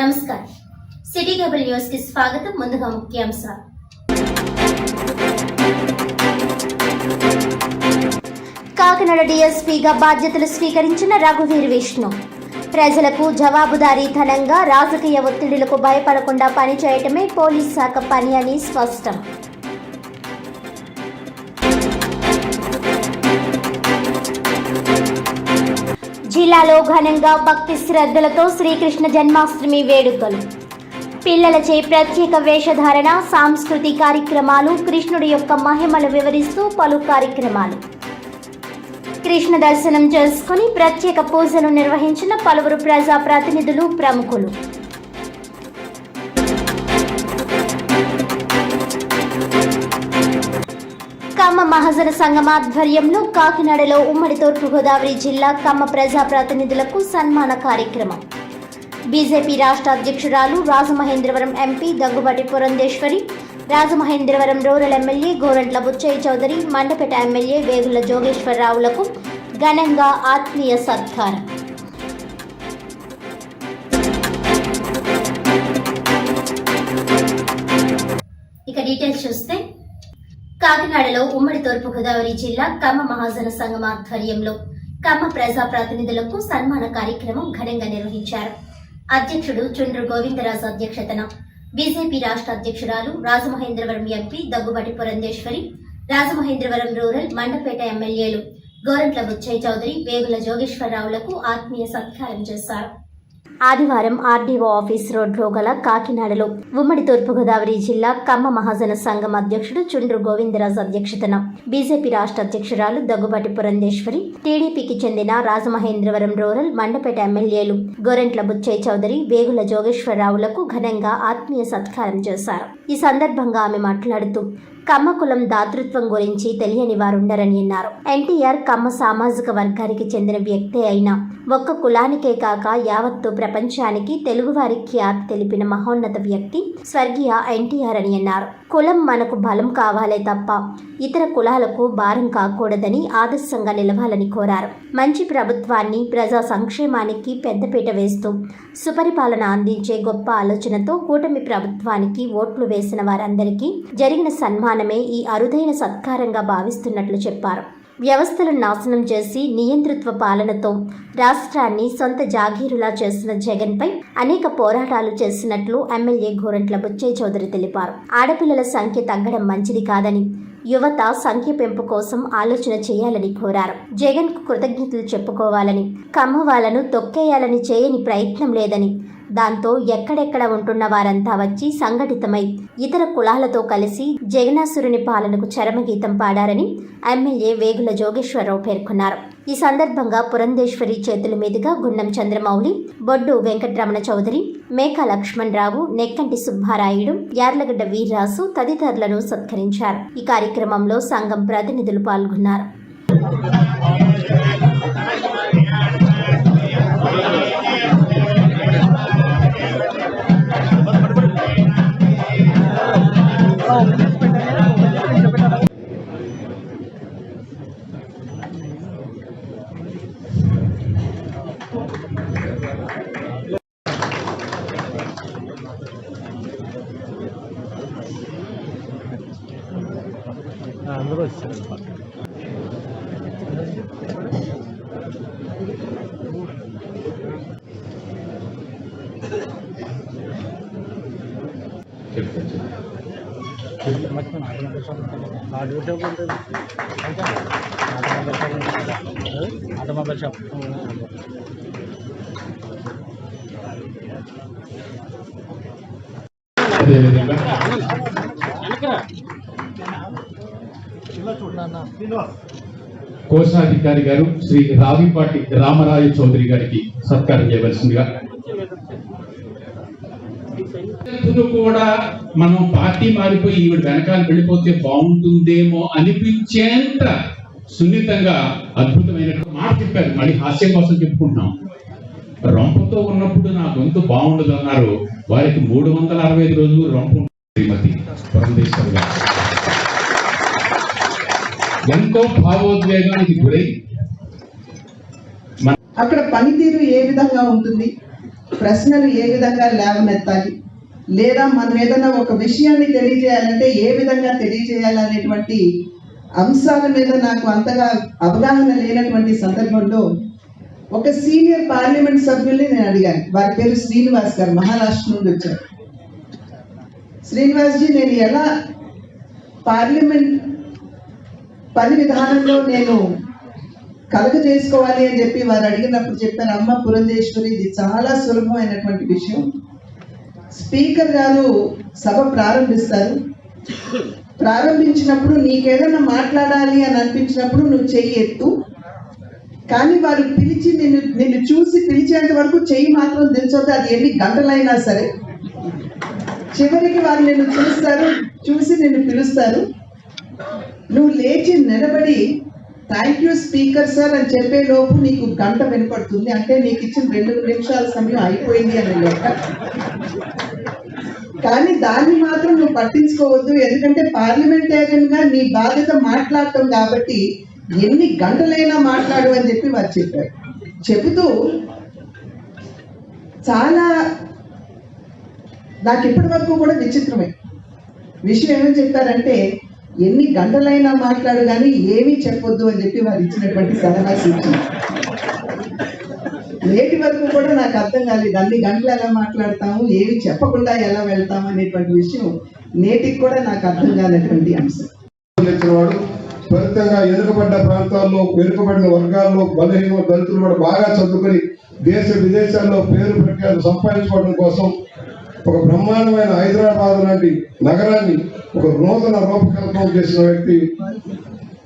నమస్కారం. City cable news కి స్వాగతం. ముందుగా ముఖ్యాంశాలు. కాకినాడ డీఎస్పీగా బాధ్యతలు స్వీకరించిన రఘువీర్ విష్ణు ప్రజలకు జవాబుదారీతనంగా రాజకీయ ఒత్తిడులకు భయపడకుండా పనిచేయటమే పోలీస్ శాఖ పని అని స్పష్టం. జిల్లాలో ఘనంగా భక్తి శ్రద్ధలతో శ్రీకృష్ణ జన్మాష్టమి వేడుకలు. పిల్లలచే ప్రత్యేక వేషధారణ, సాంస్కృతిక కార్యక్రమాలు, కృష్ణుడి యొక్క మహిమలు వివరిస్తూ పలు కార్యక్రమాలు. కృష్ణ దర్శనం చేసుకుని ప్రత్యేక పూజలు నిర్వహించిన పలువురు ప్రజా ప్రతినిధులు, ప్రముఖులు. కమ్మ మహాజన సంఘం ఆధ్వర్యంలో కాకినాడలో ఉమ్మడి తూర్పుగోదావరి జిల్లా కమ్మ ప్రజా ప్రతినిధులకు సన్మాన కార్యక్రమం. బీజేపీ రాష్ట్ర అధ్యక్షురాలు Rajamahendravaram MP Daggubati Purandeswari, Rajamahendravaram rural MLA Gorantla Butchaiah Chowdary, Mandapeta MLA Vegula జోగేశ్వరరావులకు ఘనంగా ఆత్మీయ సత్కారం. ఇక డీటెయిల్స్ చూస్తే, కాకినాడలో ఉమ్మడి తూర్పుగోదావరి జిల్లా కమ్మ మహాజన సంఘం ఆధ్వర్యంలో కమ్మ ప్రజా ప్రతినిధులకు సన్మాన కార్యక్రమం ఘనంగా నిర్వహించారు. అధ్యక్షుడు చుండ్రు గోవిందరాజు అధ్యక్షతన బీజేపీ రాష్ట్ర అధ్యక్షురాలు రాజమహేంద్రవరం ఎంపీ దగ్గుబాటి పురంధేశ్వరి, రాజమహేంద్రవరం రూరల్, మండపేట ఎమ్మెల్యేలు గోరంట్ల బుచ్చయ్య చౌదరి, వేగుల జోగేశ్వరరావులకు ఆత్మీయ సత్కారం చేశారు. ఆదివారం ఆర్డీఓ ఆఫీస్ రోడ్లో గల కాకినాడలో ఉమ్మడి తూర్పుగోదావరి జిల్లా కమ్మ మహాజన సంఘం అధ్యక్షుడు చుండ్రు గోవిందరాజు అధ్యక్షతన బీజేపీ రాష్ట్ర అధ్యక్షురాలు దగ్గుబాటి పురంధేశ్వరి, టీడీపీకి చెందిన రాజమహేంద్రవరం రూరల్, మండపేట ఎమ్మెల్యేలు గోరంట్ల బుచ్చయ్య చౌదరి, వేగుల జోగేశ్వరరావులకు ఘనంగా ఆత్మీయ సత్కారం చేశారు. ఈ సందర్భంగా ఆమె మాట్లాడుతూ కమ్మ కులం దాతృత్వం గురించి తెలియని వారుండరని అన్నారు. ఎన్టీఆర్ కమ్మ సామాజిక వర్గానికి చెందిన వ్యక్తే అయినా ఒక్క కులానికే కాక యావత్తు ప్రపంచానికి తెలుగువారి ఖ్యాతి తెలిపిన మహోన్నత వ్యక్తి స్వర్గీయ ఎన్టీఆర్ అని అన్నారు. కులం మనకు బలం కావాలే తప్ప ఇతర కులాలకు భారం కాకూడదని ఆదర్శంగా నిలవాలని కోరారు. మంచి ప్రభుత్వాన్ని, ప్రజా సంక్షేమానికి పెద్దపీట వేస్తూ సుపరిపాలన అందించే గొప్ప ఆలోచనతో కూటమి ప్రభుత్వానికి ఓట్లు వేసిన వారందరికీ జరిగిన సన్మానమే ఈ అరుదైన సత్కారంగా భావిస్తున్నట్లు చెప్పారు. వ్యవస్థలను నాశనం చేసి నియంతృత్వ పాలనతో రాష్ట్రాన్ని సొంత జాగీరులా చేసిన జగన్పై అనేక పోరాటాలు చేసినట్లు ఎమ్మెల్యే గోరంట్ల బుచ్చయ్య చౌదరి తెలిపారు. ఆడపిల్లల సంఖ్య తగ్గడం మంచిది కాదని, యువత సంఖ్య పెంపు కోసం ఆలోచన చేయాలని కోరారు. జగన్కు కృతజ్ఞతలు చెప్పుకోవాలని, కమ్మ వాళ్ళను తొక్కేయాలని చేయని ప్రయత్నం లేదని, దాంతో ఎక్కడెక్కడ ఉంటున్న వారంతా వచ్చి సంఘటితమై ఇతర కులాలతో కలిసి జగనాసురుని పాలనకు చరమగీతం పాడారని ఎమ్మెల్యే వేగుల జోగేశ్వరరావు పేర్కొన్నారు. ఈ సందర్భంగా పురంధేశ్వరి చేతుల మీదుగా గుండం చంద్రమౌళి, బొడ్డు వెంకటరమణ చౌదరి, మేకా లక్ష్మణ్ రావు, నెక్కంటి సుబ్బారాయుడు, యార్లగడ్డ వీర్రాసు తదితరులను సత్కరించారు. ఈ కార్యక్రమంలో సంఘం ప్రతినిధులు పాల్గొన్నారు. అందరూ వచ్చారు. ఆటోమొబైల్ షాప్ కోశాధికారి గారు శ్రీ రావిపాటి రామరాయ చౌదరి గారికి సత్కారం చేయవలసిందిగా. కూడా మనం పార్టీ మారిపోయి ఈవిడ వెనకాల వెళ్ళిపోతే బాగుంటుందేమో అనిపించేంత సున్నితంగా అద్భుతమైన మాట చెప్పారు. మళ్ళీ హాస్యం కోసం చెప్పుకుంటున్నాం. రొంపతో ఉన్నప్పుడు నా గొంతు బాగుండదు అన్నారు. వారికి 365 రోజులు రొంప శ్రీమతి పురంధేశ్వరి గారు ఎంతో భావోద్వేగానికి గురై అక్కడ పనితీరు ఏ విధంగా ఉంటుంది, ప్రశ్నలు ఏ విధంగా లేవనెత్తాలి, లేదా మనం ఏదైనా ఒక విషయాన్ని తెలియజేయాలంటే ఏ విధంగా తెలియజేయాలనేటువంటి అంశాల మీద నాకు అంతగా అవగాహన లేనటువంటి సందర్భంలో ఒక సీనియర్ పార్లమెంట్ సభ్యుల్ని నేను అడిగాను. వారి పేరు శ్రీనివాస్ గారు, మహారాష్ట్ర నుండి వచ్చారు. శ్రీనివాస్ జీ, నేను ఎలా పార్లమెంట్ పని విధానంలో నేను కలుగ చేసుకోవాలి అని చెప్పి వారు అడిగినప్పుడు చెప్పారు, అమ్మ పురంధేశ్వరి, ఇది చాలా సులభమైనటువంటి విషయం. స్పీకర్ గారు సభ ప్రారంభిస్తారు. ప్రారంభించినప్పుడు నీకేదైనా మాట్లాడాలి అని అనిపించినప్పుడు నువ్వు చెయ్యి ఎత్తు, కానీ వారు పిలిచి నిన్ను చూసి పిలిచేంత వరకు చెయ్యి మాత్రం దించొద్దు, అది ఎన్ని గంటలైనా సరే. చివరికి వారు నిన్ను చూసి నిన్ను పిలుస్తారు. నువ్వు లేచి నిలబడి థ్యాంక్ యూ స్పీకర్ సార్ అని చెప్పే లోపు నీకు గంట వినపడుతుంది, అంటే నీకు ఇచ్చిన 2 నిమిషాల సమయం అయిపోయింది అని లెక్క. కానీ దాన్ని మాత్రం నువ్వు పట్టించుకోవద్దు, ఎందుకంటే పార్లమెంటేరియన్ గా నీ బాధ్యత మాట్లాడటం కాబట్టి ఎన్ని గంటలైనా మాట్లాడు అని చెప్పి వారు చెప్పారు. చెబుతూ చాలా నాకు ఇప్పటి వరకు కూడా విచిత్రమే విషయం ఏమని చెప్పారంటే, ఎన్ని గంటలైనా మాట్లాడు కానీ ఏమీ చెప్పొద్దు అని చెప్పి వారు ఇచ్చినటువంటి సలహా సూచన. నేటి వరకు కూడా నాకు అర్థం కాలేదు, అన్ని గంటలు ఎలా మాట్లాడతాము, ఏమి చెప్పకుండా ఎలా వెళ్తాము అనేటువంటి విషయం నేటికి కూడా నాకు అర్థం కానటువంటి అంశం. ఫలితంగా వెనుకబడ్డ ప్రాంతాల్లో, వెనుకబడిన వర్గాల్లో, బలహీన దళితులు కూడా బాగా చదువుకొని దేశ విదేశాల్లో పేరు ప్రఖ్యాతులు సంపాదించుకోవడం కోసం ఒక బ్రహ్మాండమైన హైదరాబాద్ లాంటి నగరాన్ని ఒక నూతన రూపకల్పన చేసిన వ్యక్తి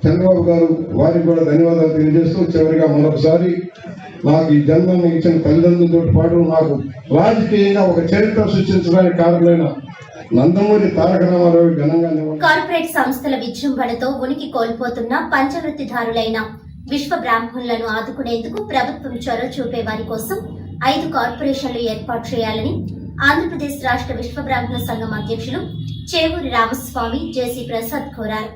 చంద్రబాబు గారు. వారికి కూడా ధన్యవాదాలు తెలియజేస్తూ, చివరిగా మరొకసారి నాకు ఈ జన్మను ఇచ్చిన తల్లిదండ్రులతో పాటు నాకు రాజకీయంగా ఒక చరిత్ర సృష్టించడానికి కారణమైన నందమూరి తారక రామారావు ఘనంగా కార్పొరేట్ సంస్థల విజృంభణతో ఉనికి కోల్పోతున్న పంచవృత్తిదారులైన విశ్వ బ్రాహ్మణులను ఆదుకునేందుకు ప్రభుత్వం చొరవ చూపే వారి కోసం 5 కార్పొరేషన్లు ఏర్పాటు చేయాలని ఆంధ్రప్రదేశ్ రాష్ట్ర విశ్వ బ్రాహ్మణ సంఘం అధ్యక్షులు చేవూరి రామస్వామి జేసీ ప్రసాద్ కోరారు.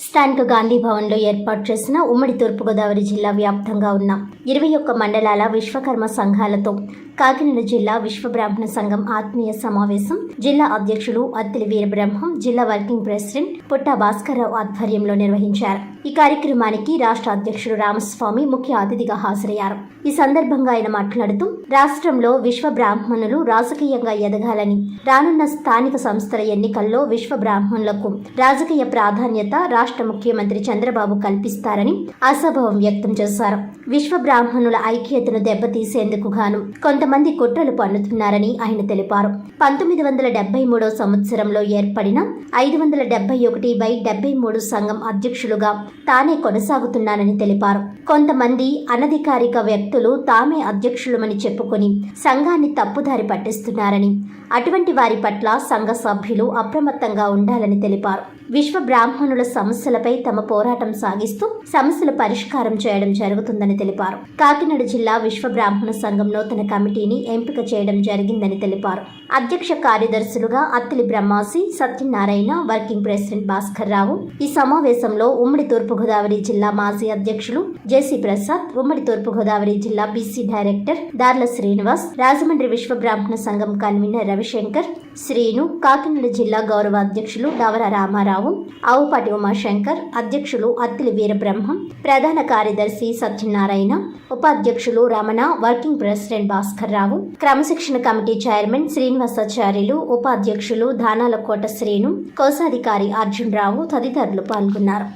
స్థానిక గాంధీ భవన్లో ఏర్పాటు చేసిన ఉమ్మడి తూర్పుగోదావరి జిల్లా వ్యాప్తంగా ఉన్న 21 మండలాల విశ్వకర్మ సంఘాలతో కాకినాడ జిల్లా విశ్వ బ్రాహ్మణ సంఘం ఆత్మీయ సమావేశం జిల్లా అధ్యక్షులు అత్తిలి వీరబ్రహ్మం, జిల్లా వర్కింగ్ ప్రెసిడెంట్ పుట్టా భాస్కర్రావు ఆధ్వర్యంలో నిర్వహించారు. ఈ కార్యక్రమానికి రాష్ట్ర అధ్యక్షుడు రామస్వామి ముఖ్య అతిథిగా హాజరయ్యారు. ఈ సందర్భంగా ఆయన మాట్లాడుతూ, రాష్ట్రంలో విశ్వ బ్రాహ్మణులు రాజకీయంగా ఎదగాలని, రానున్న స్థానిక సంస్థల ఎన్నికల్లో విశ్వ బ్రాహ్మణులకు రాజకీయ ప్రాధాన్యత రాష్ట్ర ముఖ్యమంత్రి చంద్రబాబు కల్పిస్తారని ఆశాభావం వ్యక్తం చేశారు. విశ్వ బ్రాహ్మణుల ఐక్యతను దెబ్బతీసేందుకు గాను కొంతమంది కుట్రలు పన్నుతున్నారని ఆయన తెలిపారు. 1973 సంవత్సరంలో ఏర్పడిన 571/73 సంఘం అధ్యక్షులుగా తానే కొనసాగుతున్నానని తెలిపారు. కొంతమంది అనధికారిక వ్యక్తులు తామే అధ్యక్షులమని చెప్పుకొని సంఘాన్ని తప్పుదారి పట్టిస్తున్నారని, అటువంటి వారి పట్ల సంఘ సభ్యులు అప్రమత్తంగా ఉండాలని తెలిపారు. విశ్వ బ్రాహ్మణుల సమస్యలపై తమ పోరాటం సాగిస్తూ సమస్యల పరిష్కారం చేయడం జరుగుతుందని తెలిపారు. కాకినాడ జిల్లా విశ్వ బ్రాహ్మణ సంఘం నూతన కమిటీని ఎంపిక చేయడం జరిగిందని తెలిపారు. అధ్యక్ష కార్యదర్శులుగా అత్తిలి బ్రహ్మాసి, సత్యనారాయణ, వర్కింగ్ ప్రెసిడెంట్ భాస్కర్ రావు. ఈ సమావేశంలో ఉమ్మడి తూర్పుగోదావరి జిల్లా మాజీ అధ్యక్షులు జేసీ ప్రసాద్, ఉమ్మడి తూర్పుగోదావరి జిల్లా బీసీ డైరెక్టర్ దార్ల శ్రీనివాస్, రాజమండ్రి విశ్వ బ్రాహ్మణ సంఘం కన్వీనర్ రవిశంకర్, శ్రీను, కాకినాడ జిల్లా గౌరవ అధ్యక్షులు డవర రామారావు, ఆవుపాటి ఉమాశంకర్, అధ్యక్షులు అత్తిలి వీరబ్రహ్మం, ప్రధాన కార్యదర్శి సత్యనారాయణ, ఉపాధ్యక్షులు రమణ, వర్కింగ్ ప్రెసిడెంట్ భాస్కర్ రావు, క్రమశిక్షణ కమిటీ చైర్మన్ శ్రీనివాసాచార్యులు, ఉపాధ్యక్షులు దానాలకోట శ్రీను, కోశాధికారి అర్జున్ రావు తదితరులు పాల్గొన్నారు.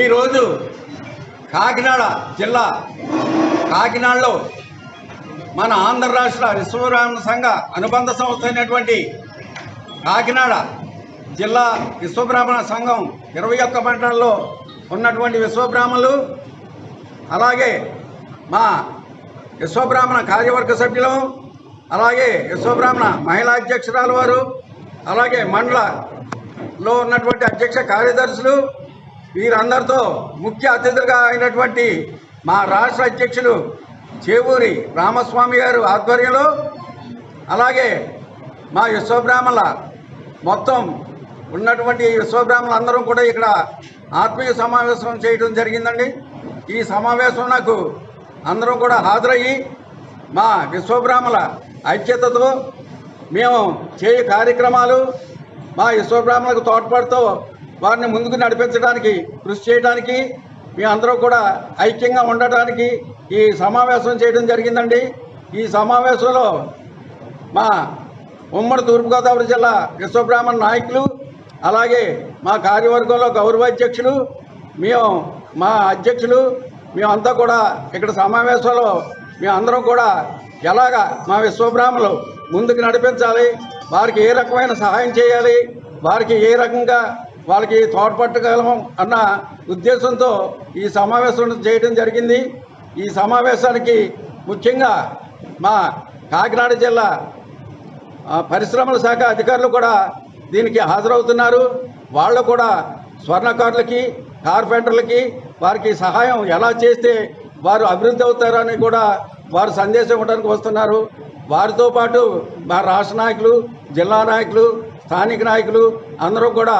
ఈరోజు కాకినాడ జిల్లా కాకినాడలో మన ఆంధ్ర రాష్ట్ర విశ్వబ్రాహ్మణ సంఘ అనుబంధ సంస్థ అయినటువంటి కాకినాడ జిల్లా విశ్వబ్రాహ్మణ సంఘం 21 మండలాల్లో ఉన్నటువంటి విశ్వబ్రాహ్మణులు, అలాగే మా విశ్వబ్రాహ్మణ కార్యవర్గ సభ్యులు, అలాగే విశ్వబ్రాహ్మణ మహిళా అధ్యక్షురాలు వారు, అలాగే మండలంలో ఉన్నటువంటి అధ్యక్ష కార్యదర్శులు, వీరందరితో ముఖ్య అతిథులుగా అయినటువంటి మా రాష్ట్ర అధ్యక్షులు చేవూరి రామస్వామి గారు ఆధ్వర్యంలో, అలాగే మా విశ్వబ్రాహ్మణుల మొత్తం ఉన్నటువంటి విశ్వబ్రాహ్మణులు అందరం కూడా ఇక్కడ ఆత్మీయ సమావేశం చేయడం జరిగిందండి. ఈ సమావేశం నాకు అందరం కూడా హాజరయ్యి మా విశ్వబ్రాహ్మణుల ఐక్యతతో మేము చేయే కార్యక్రమాలు మా విశ్వబ్రాహ్మణులకు తోడ్పడుతూ వారిని ముందుకు నడిపించడానికి కృషి చేయడానికి మీ అందరూ కూడా ఐక్యంగా ఉండటానికి ఈ సమావేశం చేయడం జరిగిందండి. ఈ సమావేశంలో మా ఉమ్మడి తూర్పుగోదావరి జిల్లా విశ్వబ్రాహ్మణ నాయకులు, అలాగే మా కార్యవర్గంలో గౌరవ అధ్యక్షులు, మా అధ్యక్షులు మేమంతా కూడా ఇక్కడ సమావేశంలో మేమందరం కూడా ఎలాగా మా విశ్వబ్రాహ్మణులు ముందుకు నడిపించాలి, వారికి ఏ రకమైన సహాయం చేయాలి, వారికి ఏ రకంగా వాళ్ళకి తోడ్పట్టగలము అన్న ఉద్దేశంతో ఈ సమావేశం చేయడం జరిగింది. ఈ సమావేశానికి ముఖ్యంగా మా కాకినాడ జిల్లా పరిశ్రమల శాఖ అధికారులు కూడా దీనికి హాజరవుతున్నారు. వాళ్ళు కూడా స్వర్ణకారులకి, కార్పెంటర్లకి వారికి సహాయం ఎలా చేస్తే వారు అభివృద్ధి అవుతారని కూడా వారు సందేశం ఇవ్వడానికి వస్తున్నారు. వారితో పాటు మా రాష్ట్ర నాయకులు, జిల్లా నాయకులు, స్థానిక నాయకులు అందరూ కూడా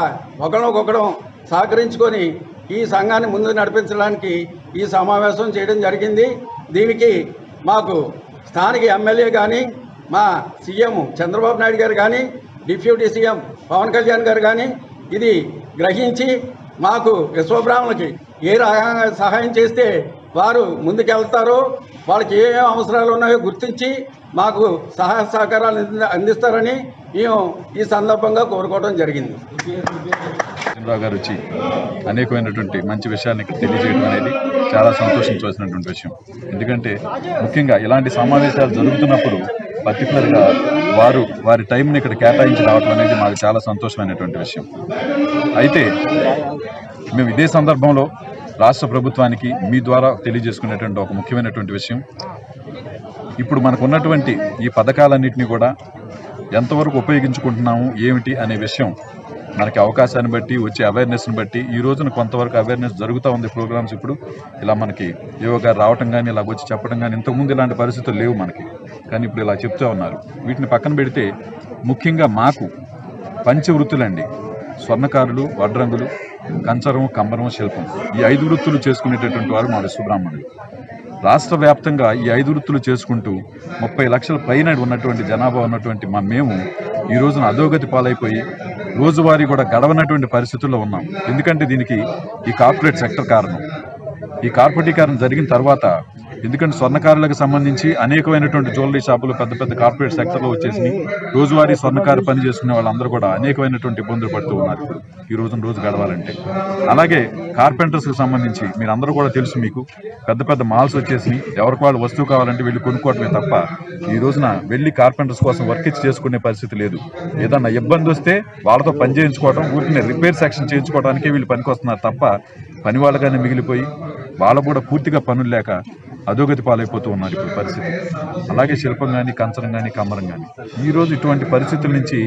ఒకరినొకరం సహకరించుకొని ఈ సంఘాన్ని ముందు నడిపించడానికి ఈ సమావేశం చేయడం జరిగింది. దీనికి మాకు స్థానిక ఎమ్మెల్యే కానీ, మా సీఎం చంద్రబాబు నాయుడు గారు కానీ, డిప్యూటీ సీఎం పవన్ కళ్యాణ్ గారు కానీ ఇది గ్రహించి మాకు విశ్వబ్రాహ్మణులకి ఏ రకంగా సహాయం చేస్తే వారు ముందుకెళ్తారో, వాళ్ళకి ఏమేమి అవసరాలు ఉన్నాయో గుర్తించి మాకు సహాయ సహకారాలు అందిస్తారని మేము ఈ సందర్భంగా కోరుకోవడం జరిగింది. రావు గారు వచ్చి అనేకమైనటువంటి మంచి విషయాన్ని తెలియజేయడం అనేది చాలా సంతోషించవలసినటువంటి విషయం. ఎందుకంటే ముఖ్యంగా ఇలాంటి సమావేశాలు జరుగుతున్నప్పుడు పర్టికులర్గా వారి టైంని ఇక్కడ కేటాయించి రావడం అనేది మాకు చాలా సంతోషమైనటువంటి విషయం. అయితే మేము ఇదే సందర్భంలో రాష్ట్ర ప్రభుత్వానికి మీ ద్వారా తెలియజేసుకునేటువంటి ఒక ముఖ్యమైనటువంటి విషయం, ఇప్పుడు మనకు ఉన్నటువంటి ఈ పథకాలన్నింటినీ కూడా ఎంతవరకు ఉపయోగించుకుంటున్నాము ఏమిటి అనే విషయం మనకి అవకాశాన్ని బట్టి వచ్చే అవేర్నెస్ని బట్టి ఈ రోజున కొంతవరకు అవేర్నెస్ జరుగుతూ ఉంది. ప్రోగ్రామ్స్ ఇప్పుడు ఇలా మనకి ఏవో గారు రావటం కానీ ఇలా వచ్చి చెప్పడం కానీ, ఇంతకుముందు ఇలాంటి పరిస్థితులు లేవు మనకి, కానీ ఇప్పుడు ఇలా చెప్తూ ఉన్నారు. వీటిని పక్కన పెడితే ముఖ్యంగా మాకు పంచవృత్తులండి, స్వర్ణకారులు, వడ్రంగులు, కంచరం, కంబరం, శిల్పం, ఈ 5 వృత్తులు చేసుకునేటటువంటి వారు మా విశ్వబ్రాహ్మణులు. రాష్ట్ర వ్యాప్తంగా ఈ 5 వృత్తులు చేసుకుంటూ 30 లక్షల పైన ఉన్నటువంటి జనాభా ఉన్నటువంటి మేము ఈ రోజున అధోగతి పాలైపోయి రోజువారీ కూడా గడవనటువంటి పరిస్థితుల్లో ఉన్నాం. ఎందుకంటే దీనికి ఈ కార్పొరేట్ సెక్టర్ కారణం. ఈ కార్పొరేటీకరణ జరిగిన తర్వాత, ఎందుకంటే స్వర్ణకారులకు సంబంధించి అనేకమైనటువంటి జ్యువెలరీ షాపులు పెద్ద పెద్ద కార్పొరేట్ సెక్టర్లో వచ్చేసి రోజువారీ స్వర్ణకారు పని చేసుకునే వాళ్ళందరూ కూడా అనేకమైనటువంటి ఇబ్బందులు పడుతూ ఉన్నారు ఇప్పుడు ఈ రోజు గడవాలంటే. అలాగే కార్పెంటర్స్కి సంబంధించి మీరందరూ కూడా తెలుసు, మీకు పెద్ద పెద్ద మాల్స్ వచ్చేసి ఎవరికి వాళ్ళు వస్తువు కావాలంటే వెళ్ళి కొనుక్కోవడమే తప్ప ఈ రోజున వెళ్ళి కార్పెంటర్స్ కోసం వర్క్ ఇచ్చి చేసుకునే పరిస్థితి లేదు. ఏదన్నా ఇబ్బంది వస్తే వాళ్ళతో పని చేయించుకోవడం, ఊరికి రిపేర్ సెక్షన్ చేయించుకోవడానికే వీళ్ళు పనికి వస్తున్నారు తప్ప పని వాళ్ళగానే మిగిలిపోయి వాళ్ళు కూడా పూర్తిగా పనులు లేక అధోగతి పాలైపోతూ ఉన్నారు ఇప్పుడు పరిస్థితి. అలాగే శిల్పం కానీ, కంచరం కానీ, కమ్మరం కానీ ఈరోజు ఇటువంటి పరిస్థితుల నుంచి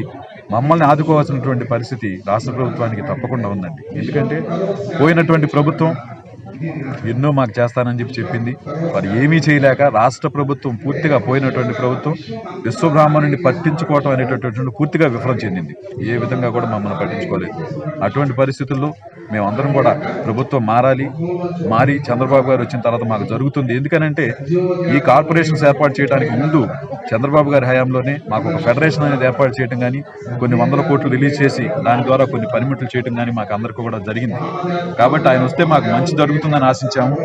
మమ్మల్ని ఆదుకోవాల్సినటువంటి పరిస్థితి రాష్ట్ర ప్రభుత్వానికి తప్పకుండా ఉందండి. ఎందుకంటే పోయినటువంటి ప్రభుత్వం ఎన్నో మాకు చేస్తానని చెప్పింది, మరి ఏమీ చేయలేక రాష్ట్ర ప్రభుత్వం పూర్తిగా పోయినటువంటి ప్రభుత్వం విశ్వబ్రాహ్మణుని పట్టించుకోవటం అనేటటువంటి పూర్తిగా విఫలం చెందింది. ఏ విధంగా కూడా మమ్మల్ని పట్టించుకోలేదు. అటువంటి పరిస్థితుల్లో మేమందరం కూడా ప్రభుత్వం మారి చంద్రబాబు గారు వచ్చిన తర్వాత మాకు జరుగుతుంది. ఎందుకనంటే ఈ కార్పొరేషన్స్ ఏర్పాటు చేయడానికి ముందు చంద్రబాబు గారి హయాంలోనే మాకు ఒక ఫెడరేషన్ అనేది ఏర్పాటు చేయడం కానీ, కొన్ని 100 కోట్లు రిలీజ్ చేసి దాని ద్వారా కొన్ని పనిముట్లు చేయడం కానీ మాకు అందరికీ కూడా జరిగింది. కాబట్టి ఆయన వస్తే మాకు మంచి జరుగుతుందని ఆశించాము.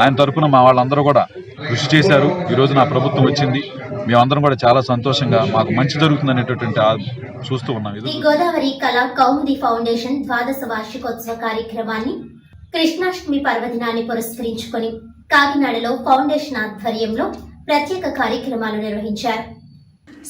ఆయన తరఫున మా వాళ్ళందరూ కూడా కృషి చేశారు. ఈరోజు నా ప్రభుత్వం వచ్చింది, మేమందరం కూడా చాలా సంతోషంగా మాకు మంచి జరుగుతుందనేటటువంటి చూస్తూ ఉన్నాం. ది గోదావరి కళా కౌముది ఫౌండేషన్ ద్వాదశ వార్షికోత్సవ కార్యక్రమాన్ని కృష్ణాష్టమి పర్వదినాన్ని పురస్కరించుకొని కాకినాడలో ఫౌండేషన్ ఆధ్వర్యంలో ప్రత్యేక కార్యక్రమాలు నిర్వహించారు.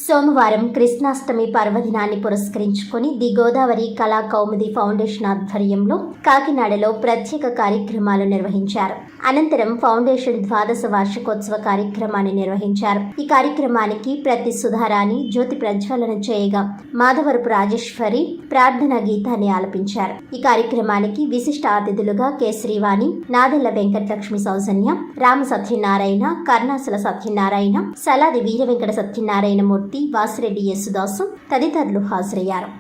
సోమవారం కృష్ణాష్టమి పర్వదినాన్ని పురస్కరించుకొని ది గోదావరి కళా కౌముది ఫౌండేషన్ ఆధ్వర్యంలో కాకినాడలో ప్రత్యేక కార్యక్రమాలు నిర్వహించారు. అనంతరం ఫౌండేషన్ ద్వాదశ వార్షికోత్సవ కార్యక్రమాన్ని నిర్వహించారు. ఈ కార్యక్రమానికి ప్రతి సుధారాణి జ్యోతి ప్రజ్వలన చేయగా మాధవరపు రాజేశ్వరి ప్రార్థనా గీతాన్ని ఆలపించారు. ఈ కార్యక్రమానికి విశిష్ట అతిథులుగా కె శ్రీవాణి, నాదెళ్ల వెంకటలక్ష్మి సౌజన్య, రామ సత్యనారాయణ, కర్ణాసల సత్యనారాయణ, సలాది వీర వెంకట సత్యనారాయణ మూర్తి, వాసిరెడ్డి యేసుదాసు తదితరులు హాజరయ్యారు.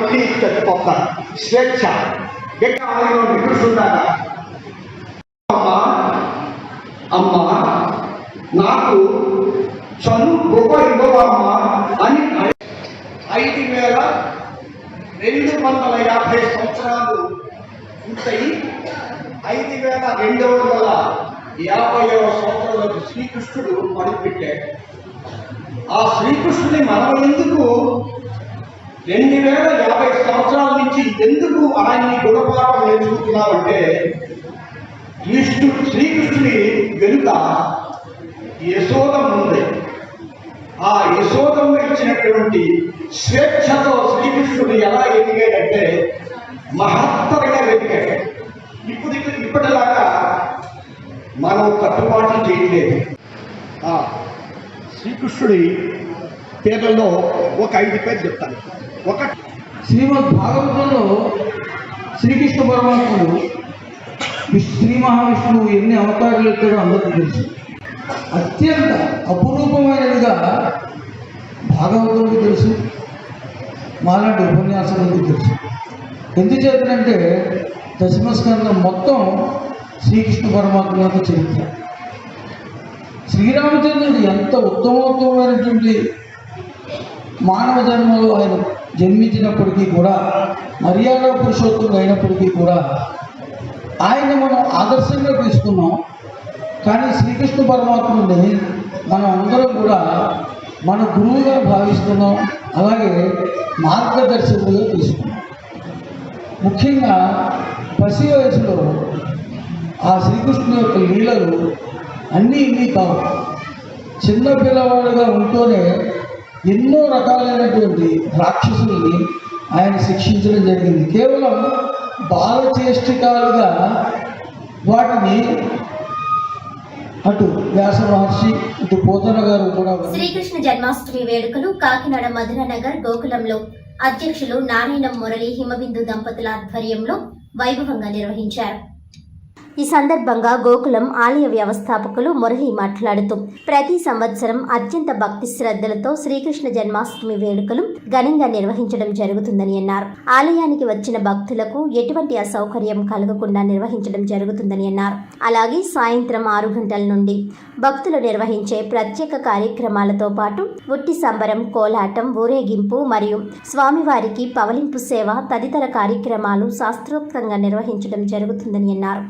మళ్ళీ చచ్చిపోతారు. స్వేచ్ఛ ఎక్కడ ఆలయంలో నిలుస్తుందాగా అమ్మా నాకు చదువు గొప్ప ఇవ్వవమ్మా అని 5250 సంవత్సరాలు పూర్తయి 5250వ సంవత్సరంలో శ్రీకృష్ణుడు అడుగుపెట్టాడు. ఆ శ్రీకృష్ణుని మనం ఎందుకు 2050 సంవత్సరాల నుంచి ఎందుకు ఆయన్ని గుణపాఠం నేర్చుకుంటున్నామంటే శ్రీకృష్ణుని వెనుక యశోదమ్మ ఉంది. ఆ యశోదమ్మ ఇచ్చినటువంటి స్వేచ్ఛతో శ్రీకృష్ణుడు ఎలా ఎదిగాడంటే మహత్తరంగా ఎదిగాడు. ఇప్పటిలాగా మనం కట్టుబాట్లు చేయట్లేదు. శ్రీకృష్ణుడి పేర్లలో ఒక 5 పేర్లు చెప్తాను. ఒకటి శ్రీమద్ భాగవతంలో శ్రీకృష్ణ పరమాత్ముడు శ్రీ మహావిష్ణువు ఎన్ని అవతారాలు ఎత్తాడో అందరికీ తెలుసు. అత్యంత అపురూపమైనదిగా భాగవతుడికి తెలుసు, మాలాంటి ఉపన్యాసాలకు తెలుసు. ఎందుచేతనంటే దశమస్కందం మొత్తం శ్రీకృష్ణ పరమాత్మ యొక్క చరిత్ర. శ్రీరామచంద్రుడు ఎంత ఉత్తమోత్తమైనటువంటి మానవ జన్మలో ఆయన జన్మించినప్పటికీ కూడా, మర్యాద పురుషోత్తముడు అయినప్పటికీ కూడా ఆయన మనం ఆదర్శంగా తీసుకున్నాం. కానీ శ్రీకృష్ణ పరమాత్ముడిని మనం అందరం కూడా మన గురువుగా భావిస్తున్నాం, అలాగే మార్గదర్శకుడిగా తీసుకున్నాం. ముఖ్యంగా పసి వయసులో ఆ శ్రీకృష్ణుని యొక్క లీలలు అన్నీ ఇన్ని కావు. చిన్న పిల్లవాడుగా ఉంటూనే ఎన్నో రకాలైనటువంటి రాక్షసుల్ని ఆయన శిక్షించడం జరిగింది. కేవలం బాలచేష్టికాలుగా వాటిని అటు వ్యాస మహర్షి ఇటు పోతన గారు కూడా. శ్రీకృష్ణ జన్మాష్టమి వేడుకలు కాకినాడ మధురానగర్ గోకులంలో అధ్యక్షులు నారాయణం మురళి హిమబిందు దంపతుల ఆధ్వర్యంలో వైభవంగా నిర్వహించారు. ఈ సందర్భంగా గోకులం ఆలయ వ్యవస్థాపకులు మురళి మాట్లాడుతూ ప్రతి సంవత్సరం అత్యంత భక్తి శ్రద్ధలతో శ్రీకృష్ణ జన్మాష్టమి వేడుకలు ఘనంగా నిర్వహించడం జరుగుతుందని అన్నారు. ఆలయానికి వచ్చిన భక్తులకు ఎటువంటి అసౌకర్యం కలగకుండా నిర్వహించడం జరుగుతుందని అన్నారు. అలాగే సాయంత్రం 6 గంటల నుండి భక్తులు నిర్వహించే ప్రత్యేక కార్యక్రమాలతో పాటు ఉట్టి సంబరం, కోలాటం, ఊరేగింపు మరియు స్వామివారికి పవలింపు సేవ తదితర కార్యక్రమాలు శాస్త్రోక్తంగా నిర్వహించడం జరుగుతుందని అన్నారు.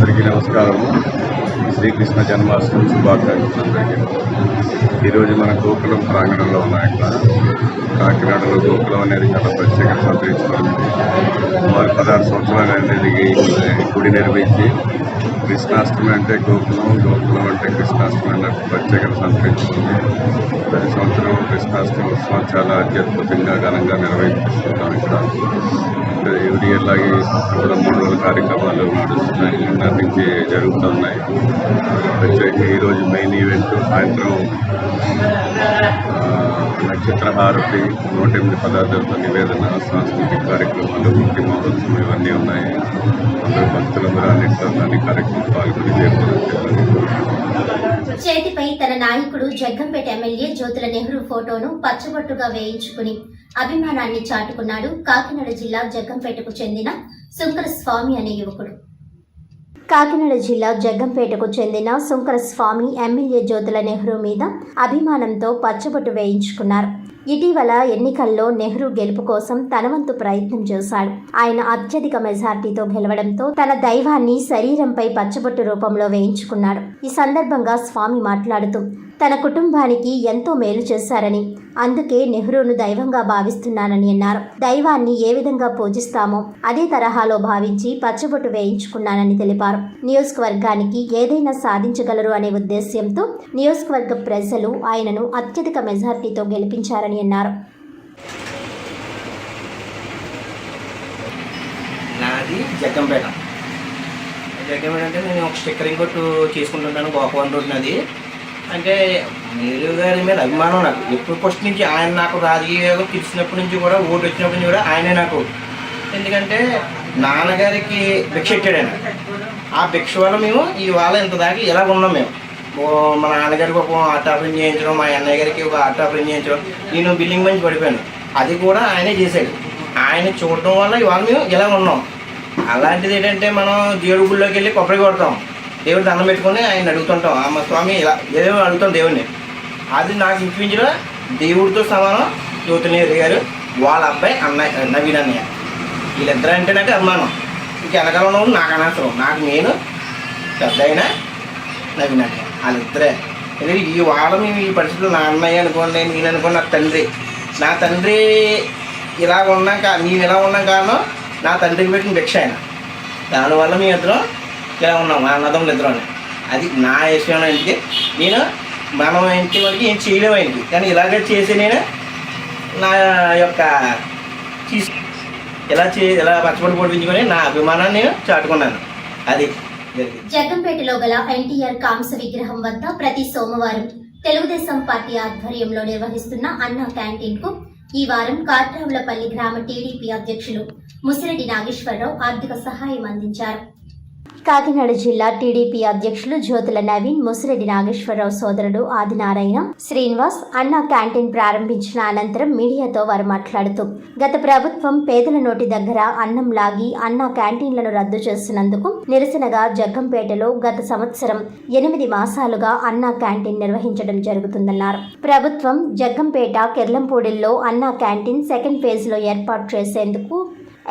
అందరికీ నమస్కారము. శ్రీకృష్ణ జన్మాష్టమి శుభాకాంక్షలు. ఈరోజు మన గోకులం ప్రాంగణంలో ఉన్నాయి. ఇక్కడ కాకినాడలో గోకులం అనేది చాలా ప్రత్యేకత సంతరించుకుంది. సుమారు 16 సంవత్సరాలు అనేది గుడి నిర్మించి కృష్ణాష్టమి అంటే గోకులం, గోకులం అంటే కృష్ణాష్టమి అనే ప్రత్యేకత సంతరించుకుంది. ప్రతి సంవత్సరం కృష్ణాష్టమి ఉత్సవం చాలా అత్యద్భుతంగా ఘనంగా నిర్వహిస్తున్నాం. ఇక్కడ ఎవరి ఇలాగే కూడా 3 రోజుల కార్యక్రమాలు నడుస్తున్నాయి, నిన్న నుంచి జరుగుతున్నాయి. ప్రత్యేకంగా ఈరోజు మెయిన్ ఈవెంట్ సాయంత్రం నక్షత్ర హారతి, 108 పదార్థాలతో నివేదన, సాంస్కృతిక కార్యక్రమాలు, ముఖ్య మహోత్సవం ఇవన్నీ ఉన్నాయి. అందరూ భక్తులందరూ అన్ని కార్యక్రమాలు పాల్గొని చేరుకోవడం. చేతిపై తన నాయకుడు జగ్గంపేట ఎమ్మెల్యే జ్యోతుల నెహ్రూ ఫోటోను పచ్చబొట్టుగా వేయించుకుని అభిమానాన్ని చాటుకున్నాడు కాకినాడ జిల్లా జగ్గంపేటకు చెందిన సుంకర స్వామి అనే యువకుడు. కాకినాడ జిల్లా జగ్గంపేటకు చెందిన సుంకర స్వామి ఎమ్మెల్యే జ్యోతుల నెహ్రూ మీద అభిమానంతో పచ్చబొట్టు వేయించుకున్నారు. ఇటీవల ఎన్నికల్లో నెహ్రూ గెలుపు కోసం తన వంతు ప్రయత్నం చేశాడు. ఆయన అత్యధిక మెజార్టీతో గెలవడంతో తన దైవాన్ని శరీరంపై పచ్చబొట్టు రూపంలో వేయించుకున్నాడు. ఈ సందర్భంగా స్వామి మాట్లాడుతూ తన కుటుంబానికి ఎంతో మేలు చేశారని, అందుకే నెహ్రూను దైవంగా భావిస్తున్నానని అన్నారు. దైవాన్ని ఏ విధంగా పూజిస్తామో అదే తరహాలో భావించి పచ్చబొట్టు వేయించుకున్నానని తెలిపారు. నియోజకవర్గానికి ఏదైనా సాధించగలరు అనే ఉద్దేశ్యంతో నియోజకవర్గ ప్రజలు ఆయనను అత్యధిక మెజార్టీతో గెలిపించారని అన్నారు. నాది జగ్గంపేట అంటే నేను ఒక స్టిక్కరింగ్ కొట్టు చేసుకుంటుంటాను. గోపవన్ రోడ్ నాది. అంటే నెహ్రూ గారి మీద అభిమానం నాకు ఎప్పుడు ఫస్ట్ నుంచి. ఆయన నాకు రాజకీయంగా తెలిసినప్పటి నుంచి కూడా, ఓటు వచ్చినప్పటి నుంచి కూడా ఆయనే నాకు. ఎందుకంటే నాన్నగారికి భిక్ష ఇచ్చాడు ఆయన. ఆ భిక్ష వల్ల మేము ఇవాళ ఇంత దాకా ఇలా ఉన్నాం. మేము మా నాన్నగారికి ఒక హార్ట్ ఆపరేషన్ చేయించడం, మా అన్నయ్య గారికి ఒక హార్ట్ ఆపరేషన్ చేయించడం, నేను బిల్డింగ్ మంచి పడిపోయాను. అది కూడా ఆయనే చేశాడు. ఆయన చూడటం వల్ల ఇవాళ మేము ఇలా ఉన్నాం. అలాంటిది ఏంటంటే మనం దేవుడి గుళ్ళోకి వెళ్ళి కొబ్బరి కొడతాం, దేవుడు దండం పెట్టుకొని ఆయన అడుగుతుంటాం. అమ్మ స్వామి ఇలా ఏదేమో అడుగుతాం దేవుడిని. అది నాకు ఇంచుమించుగా దేవుడితో సమానం జ్యోతుల నెహ్రూ గారు, వాళ్ళ అబ్బాయి అన్నయ్య నవీన్ అన్నయ్య. వీళ్ళిద్దరు అంటే నాకు అభిమానం. ఇంక వెనకాల ఉన్నవాడు నాకు అనవసరం. నాకు నేను పెద్ద అయినా నవీన్ అన్నయ్య, వాళ్ళిద్దరే. ఎందుకంటే ఈ వాళ్ళ మేము ఈ పరిస్థితుల్లో నా అన్నయ్య అనుకోండి, నేను అనుకోండి, నా తండ్రి ఇలాగ ఉన్నాక నేను ఇలా ఉన్నాం కారణం నా తండ్రికి పెట్టిన భిక్ష ఆయన. దానివల్ల మేము ఇద్దరం ఇలా ఉన్నాం, మా అన్నదమ్ములు ఇద్దరు. అది నా విషయం. ఇంటికి నేను మనం ఇంటి వరకు ఏం చేయలేము ఆయనకి, కానీ ఇలాగే చేసి నేను నా యొక్క ఇలా పచ్చబడి పొడిపించుకొని నా అభిమానాన్ని నేను చాటుకున్నాను. అది జగ్గంపేటలో గల ఎన్టీఆర్ కాంస విగ్రహం వద్ద ప్రతి సోమవారం తెలుగుదేశం పార్టీ ఆధ్వర్యంలో నిర్వహిస్తున్న అన్నా క్యాంటీన్ కు ఈ వారం కాట్రావులపల్లి గ్రామ టీడీపీ అధ్యక్షులు ముసిరెడ్డి నాగేశ్వరరావు ఆర్థిక సహాయం అందించారు. కాకినాడ జిల్లా టీడీపీ అధ్యక్షులు జ్యోతుల నవీన్, ముసిరెడ్డి నాగేశ్వరరావు సోదరుడు ఆదినారాయణ శ్రీనివాస్ అన్నా క్యాంటీన్ ప్రారంభించిన అనంతరం మీడియాతో వారు మాట్లాడుతూ గత ప్రభుత్వం పేదల నోటి దగ్గర అన్నం లాగి అన్నా క్యాంటీన్లను రద్దు చేసినందుకు నిరసనగా జగ్గంపేటలో గత సంవత్సరం 8 మాసాలుగా అన్నా క్యాంటీన్ నిర్వహించడం జరుగుతుందన్నారు. ప్రభుత్వం జగ్గంపేట కెర్లంపూడిల్లో అన్నా క్యాంటీన్ సెకండ్ ఫేజ్ లో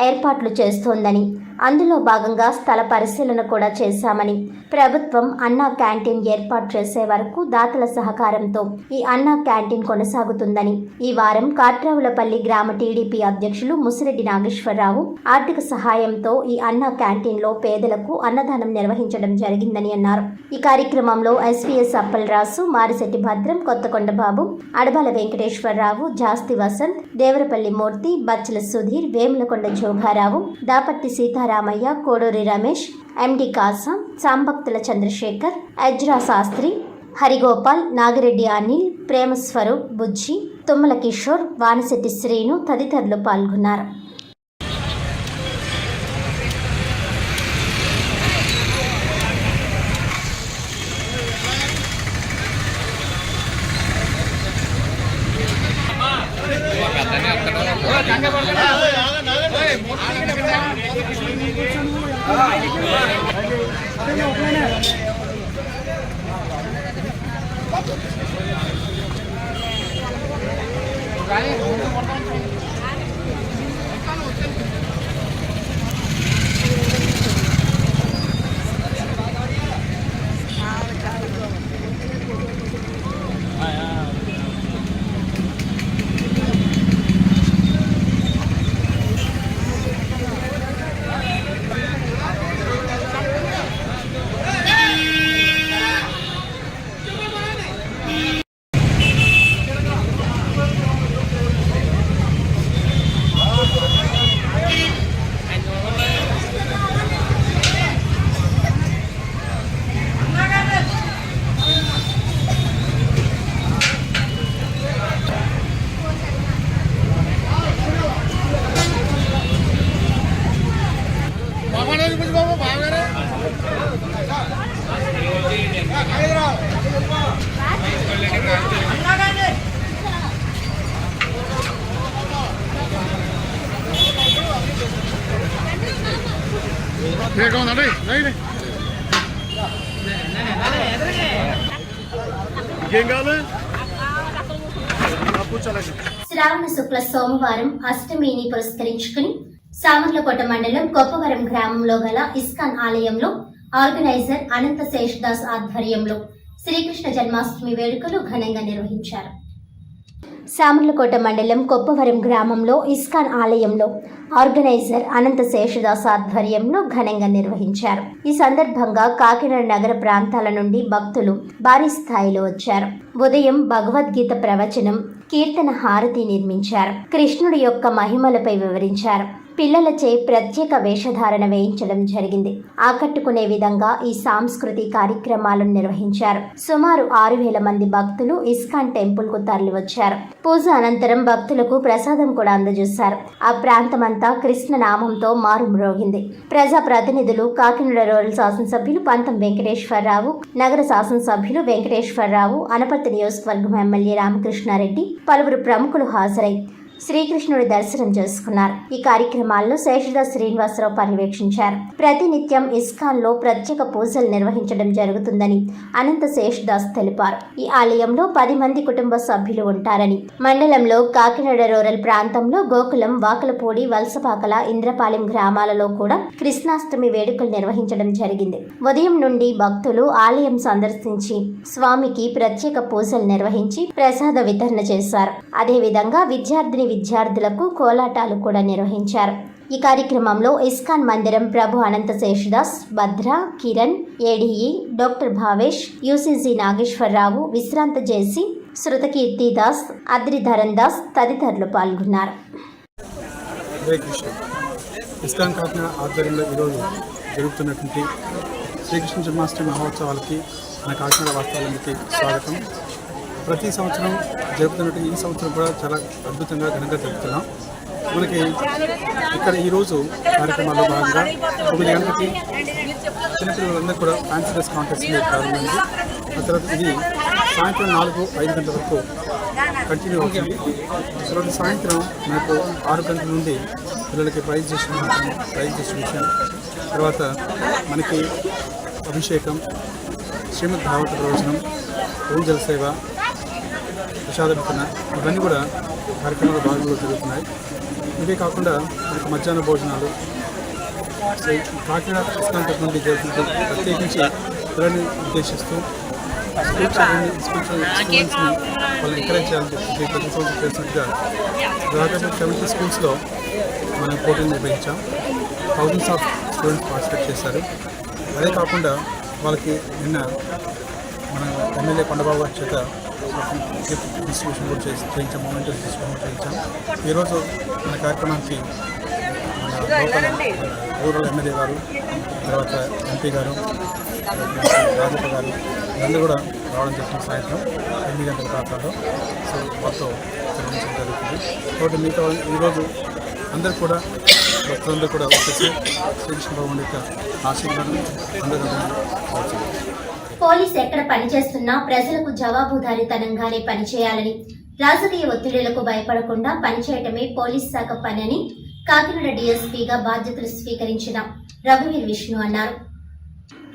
ఏర్పాట్లు చేస్తోందని, అందులో భాగంగా స్థల పరిశీలన కూడా చేశామని, ప్రభుత్వం అన్నా క్యాంటీన్ ఏర్పాటు చేసే వరకు దాతల సహకారంతో ఈ అన్నా క్యాంటీన్ కొనసాగుతుందని, ఈ వారం కాట్రావులపల్లి గ్రామ టీడీపీ అధ్యక్షులు ముసిరెడ్డి నాగేశ్వరరావు ఆర్థిక సహాయంతో ఈ అన్నా క్యాంటీన్ లో పేదలకు అన్నదానం నిర్వహించడం జరిగిందని అన్నారు. ఈ కార్యక్రమంలో ఎస్వీఎస్ అప్పలరాసు, మారిశెట్టి భద్రం, కొత్తకొండ బాబు, అడబాల వెంకటేశ్వరరావు, జాస్తి వసంత్, దేవరపల్లి మూర్తి, బచ్చల సుధీర్, వేములకొండ జోగారావు, దాపర్తి సీతారామయ్య, కోడూరి రమేష్, ఎండి కాసా, సాంబక్తుల చంద్రశేఖర్, అజ్రా శాస్త్రి, హరిగోపాల్, నాగిరెడ్డి అనిల్, ప్రేమస్వరూప్, బుజ్జి, తుమ్మల కిషోర్, వానశెట్టి శ్రీను తదితరులు పాల్గొన్నారు. శ్రావణ శుక్ల సోమవారం అష్టమిని పురస్కరించుకుని సామర్లకోట మండలం కొప్పవరం గ్రామంలో గల ఇస్కాన్ ఆలయంలో ఆర్గనైజర్ అనంత శేషదాస్ ఆధ్వర్యంలో శ్రీకృష్ణ జన్మాష్టమి వేడుకలు ఘనంగా నిర్వహించారు. సామర్లకోట మండలం కొప్పవరం గ్రామంలో ఇస్కాన్ ఆలయంలో ఆర్గనైజర్ అనంత శేషదాస్ ఆధ్వర్యంలో ఘనంగా నిర్వహించారు. ఈ సందర్భంగా కాకినాడ నగర ప్రాంతాల నుండి భక్తులు భారీ స్థాయిలో వచ్చారు. ఉదయం భగవద్గీత ప్రవచనం, కీర్తన హారతి నిర్మించారు. కృష్ణుడి యొక్క మహిమలపై వివరించారు. పిల్లలచే ప్రత్యేక వేషధారణ వేయించడం జరిగింది. ఆకట్టుకునే విధంగా ఈ సాంస్కృతిక కార్యక్రమాలను నిర్వహించారు. సుమారు 6,000 మంది భక్తులు ఇస్కాన్ టెంపుల్ కు తరలివచ్చారు. పూజ అనంతరం భక్తులకు ప్రసాదం కూడా అందజేశారు. ఆ ప్రాంతమంతా కృష్ణ నామంతో మారుమ్రోగింది. ప్రజా ప్రతినిధులు కాకినాడ రూరల్ శాసనసభ్యులు పంతం వెంకటేశ్వరరావు, నగర శాసనసభ్యులు వెంకటేశ్వరరావు, అనపర్తి నియోజకవర్గం ఎమ్మెల్యే రామకృష్ణారెడ్డి, పలువురు ప్రముఖులు హాజరై శ్రీకృష్ణుడి దర్శనం చేసుకున్నారు. ఈ కార్యక్రమాలను శేషదాస్ శ్రీనివాసరావు పర్యవేక్షించారు. ప్రతినిత్యం ఇస్కాన్ లో ప్రత్యేక పూజలు నిర్వహించడం జరుగుతుందని అనంత శేషదాస్ తెలిపారు. ఈ ఆలయంలో 10 మంది కుటుంబ సభ్యులు ఉంటారని, మండలంలో కాకినాడ రూరల్ ప్రాంతంలో గోకులం, వాకలపూడి, వలసపాకల, ఇంద్రపాలెం గ్రామాలలో కూడా కృష్ణాష్టమి వేడుకలు నిర్వహించడం జరిగింది. ఉదయం నుండి భక్తులు ఆలయం సందర్శించి స్వామికి ప్రత్యేక పూజలు నిర్వహించి ప్రసాద వితరణ చేశారు. అదేవిధంగా విద్యార్థులకు కోలాటాలు కూడా నిర్వహించారు. ఈ కార్యక్రమంలో ఇస్కాన్ మందిరం Prabhu Anantha Seshadas, Bhadra, Kiran, ADE, doctor Bhavesh, UCG Nageswara Rao, విశ్రాంత జేసీ, శృతకీర్తి దాస్, అద్రిధరన్ దాస్ తదితరులు పాల్గొన్నారు. ఇస్కాన్ కాకినాడ ఆధ్వర్యంలో ఈరోజు జరుగుతున్నటువంటి శ్రీకృష్ణ జన్మాష్టమి మహోత్సవాలకి మన కాకినాడ వాస్తవాలకి స్వాగతం. ప్రతి సంవత్సరం జరుపుతున్నట్టు ఈ సంవత్సరం కూడా చాలా అద్భుతంగా ఘనంగా జరుపుతున్నాం. మనకి ఇక్కడ ఈరోజు కార్యక్రమాల్లో భాగంగా 9 గంటలకి చిన్నపిల్లలందరూ కూడా ఫ్యాన్సీ డ్రెస్ కాంటెస్ట్ ప్రారంభమైంది. ఆ తర్వాత ఇది సాయంత్రం 4-5 గంటల వరకు కంటిన్యూ అవుతుంది. తర్వాత సాయంత్రం మనకు 6 గంటల నుండి పిల్లలకి ప్రైజ్ డిస్ట్రిబ్యూషన్, తర్వాత మనకి అభిషేకం, శ్రీమద్ భాగవత ప్రవచనం, ఓం జల సేవ, ప్రసాద వితరణ ఇవన్నీ కూడా కార్యక్రమాల భాగంలో జరుగుతున్నాయి. ఇవే కాకుండా మనకు మధ్యాహ్న భోజనాలు కాకినాడ ఇస్కాన్ తరఫు నుండి జరుగుతుంది. ప్రత్యేకించి పిల్లల్ని ఉద్దేశిస్తూ స్టూడెంట్స్ని వాళ్ళని ఎంకరేజ్ చేయాలని చెప్పి ప్రతి సంవత్సరం చేసినట్టుగా దాదాపు 70 స్కూల్స్లో మనం పోటీలు నిర్వహించాం. థౌజండ్స్ ఆఫ్ స్టూడెంట్స్ పార్టిసిపేట్ చేశారు. అదే కాకుండా వాళ్ళకి నిన్న మన ఎమ్మెల్యే కొండబాబు గారి చేత డిస్ట్రిబ్యూషన్ కూడా చేయించాం, మొమెంటరీ డిస్ట్రిబ్యూషన్ కూడా చేయించాం. ఈరోజు మన కార్యక్రమానికి మన లోకల్ రూరల్ ఎమ్మెల్యే గారు, తర్వాత ఎంపీ గారు, రాజప్ప గారు వీళ్ళందరూ కూడా రావడం జరిగింది. సాయంత్రం 8 గంటల ప్రాంతాల్లో సో వాళ్ళతో నిర్వహించడం జరుగుతుంది. కాబట్టి మిగతా ఈరోజు అందరూ కూడా భక్తులందరూ కూడా వచ్చేసి శ్రీకృష్ణ భగవాన్ యొక్క ఆశీర్వాదం అందరూ అవుతుంది. పోలీస్ ఎక్కడ పనిచేస్తున్నా ప్రజలకు జవాబుదారీతనంగానే పనిచేయాలని, రాజకీయ ఒత్తిడులకు భయపడకుండా పనిచేయటమే పోలీస్ శాఖ పని అని కాకినాడ డీఎస్పీగా బాధ్యతలు స్వీకరించిన రఘువీర్ విష్ణు అన్నారు.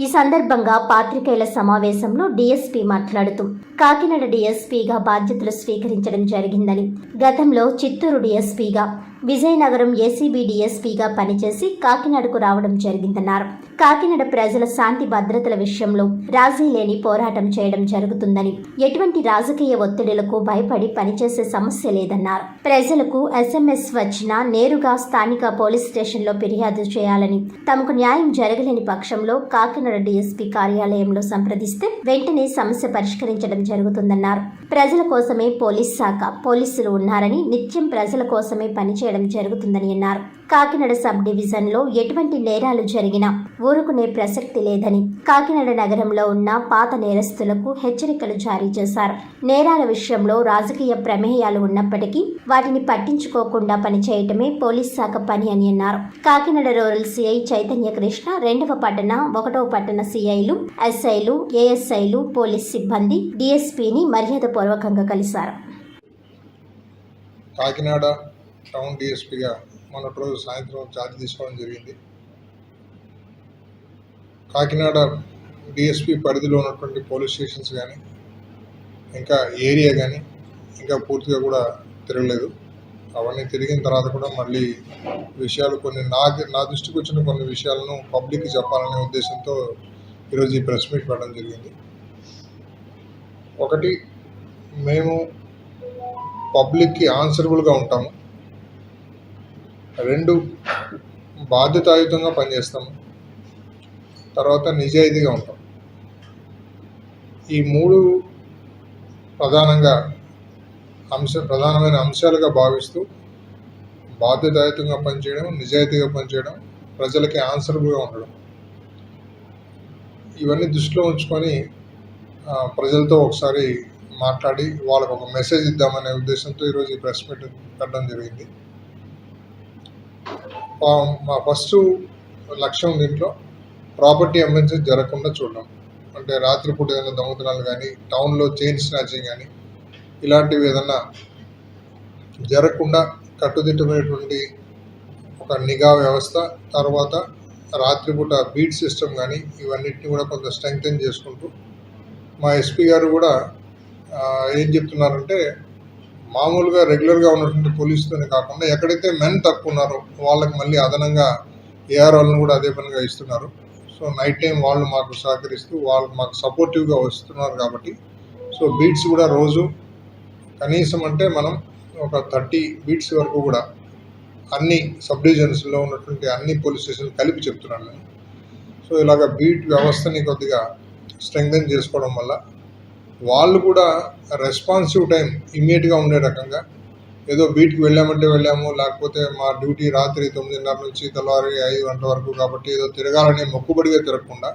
ఈ సందర్భంగా పాత్రికేయుల సమావేశంలో డీఎస్పీ మాట్లాడుతూ కాకినాడ డీఎస్పీగా బాధ్యతలు స్వీకరించడం జరిగిందని, గతంలో చిత్తూరు డీఎస్పీగా, విజయనగరం ఏసీబీ డీఎస్పీగా పనిచేసి కాకినాడకు రావడం జరిగిందన్నారు. కాకినాడ ప్రజల శాంతి భద్రతల విషయంలో రాజీ లేని పోరాటం చేయడం జరుగుతుందని, ఎటువంటి రాజకీయ ఒత్తిడులకు భయపడి పనిచేసే సమస్య లేదన్నారు. ప్రజలకు ఎస్ఎంఎస్ వచ్చినా నేరుగా స్థానిక పోలీస్ స్టేషన్లో ఫిర్యాదు చేయాలని, తమకు న్యాయం జరగలేని పక్షంలో కాకినాడ డీఎస్పీ కార్యాలయంలో సంప్రదిస్తే వెంటనే సమస్య పరిష్కరించడం జరుగుతుందన్నారు. ప్రజల కోసమే పోలీస్ శాఖ, పోలీసులు ఉన్నారని, నిత్యం ప్రజల కోసమే పనిచేయడం జరుగుతుందని అన్నారు. కాకినాడ సబ్ డివిజన్ లో ఎటువంటి నేరాలు జరిగినా ఊరుకునే ప్రసక్తి లేదని, కాకినాడ నగరంలో ఉన్న పాత నేరస్తులకు హెచ్చరికలు జారీ చేశారు. నేరాల విషయంలో రాజకీయ ప్రమేయాలు ఉన్నప్పటికీ వాటిని పట్టించుకోకుండా పనిచేయటమే పోలీస్ శాఖ పని అని అన్నారు. కాకినాడ రూరల్ సిఐ చైతన్య కృష్ణ, 2వ పట్టణ, 1వ పట్టణ సిఐలు, ఎస్ఐలు, ఏఎస్ఐలు, పోలీస్ సిబ్బంది డీఎస్పీని మర్యాదపూర్వకంగా కలిశారు. కాకినాడ టౌన్ డిఎస్పీగా మొన్నటి రోజు సాయంత్రం ఛార్జ్ తీసుకోవడం జరిగింది. కాకినాడ డిఎస్పి పరిధిలో ఉన్నటువంటి పోలీస్ స్టేషన్స్ కానీ ఇంకా ఏరియా కానీ ఇంకా పూర్తిగా కూడా తిరగలేదు. అవన్నీ తిరిగిన తర్వాత కూడా మళ్ళీ విషయాలు కొన్ని నా దృష్టికి వచ్చిన కొన్ని విషయాలను పబ్లిక్కి చెప్పాలనే ఉద్దేశంతో ఈరోజు ఈ ప్రెస్ మీట్ పెట్టడం జరిగింది. ఒకటి, మేము పబ్లిక్కి ఆన్సరబుల్గా ఉంటాము. 2, బాధ్యతాయుతంగా పనిచేస్తాము. తర్వాత నిజాయితీగా ఉంటాం. ఈ 3 ప్రధానమైన అంశాలుగా భావిస్తూ బాధ్యతాయుతంగా పనిచేయడం, నిజాయితీగా పనిచేయడం, ప్రజలకి ఆన్సరబుల్గా ఉండడం, ఇవన్నీ దృష్టిలో ఉంచుకొని ప్రజలతో ఒకసారి మాట్లాడి వాళ్ళకు ఒక మెసేజ్ ఇద్దామనే ఉద్దేశంతో ఈరోజు ఈ ప్రెస్ మీట్ పెట్టడం జరిగింది. మా ఫస్ట్ లక్ష్యం దీంట్లో ప్రాపర్టీ అఫెన్సెస్ జరగకుండా చూడడం. అంటే రాత్రిపూట ఏదైనా దొంగతనాలు కానీ, టౌన్లో చైన్ స్నాచింగ్ కానీ ఇలాంటివి ఏదన్నా జరగకుండా కట్టుదిట్టమైనటువంటి ఒక నిఘా వ్యవస్థ, తర్వాత రాత్రిపూట బీట్ సిస్టమ్ కానీ ఇవన్నిటిని కూడా కొంత స్ట్రెంగ్తెన్ చేసుకుంటూ మా ఎస్పీ గారు కూడా ఏం చెప్తున్నారంటే, మామూలుగా రెగ్యులర్గా ఉన్నటువంటి పోలీసుతోనే కాకుండా ఎక్కడైతే మెన్ తక్కువ ఉన్నారో వాళ్ళకి మళ్ళీ అదనంగా ఏఆర్ఓలను కూడా అదే పనిగా ఇస్తున్నారు. సో నైట్ టైం వాళ్ళు మాకు సహకరిస్తూ వాళ్ళు మాకు సపోర్టివ్గా వస్తున్నారు కాబట్టి సో బీట్స్ కూడా రోజు కనీసం అంటే మనం ఒక 30 బీట్స్ వరకు కూడా అన్ని సబ్ డివిజన్స్లో ఉన్నటువంటి అన్ని పోలీస్ స్టేషన్లు కలిపి చెప్తున్నాను నేను. సో ఇలాగ బీట్ వ్యవస్థని కొద్దిగా స్ట్రెంగ్తెన్ చేసుకోవడం వల్ల వాళ్ళు కూడా రెస్పాన్సివ్ టైం ఇమ్మీడియట్గా ఉండే రకంగా, ఏదో బీట్కి వెళ్ళామంటే వెళ్ళాము, లేకపోతే మా డ్యూటీ రాత్రి 9:30 నుంచి తెల్లవారి 5 గంటల వరకు కాబట్టి ఏదో తిరగాలని మొక్కుబడిగా తిరగకుండా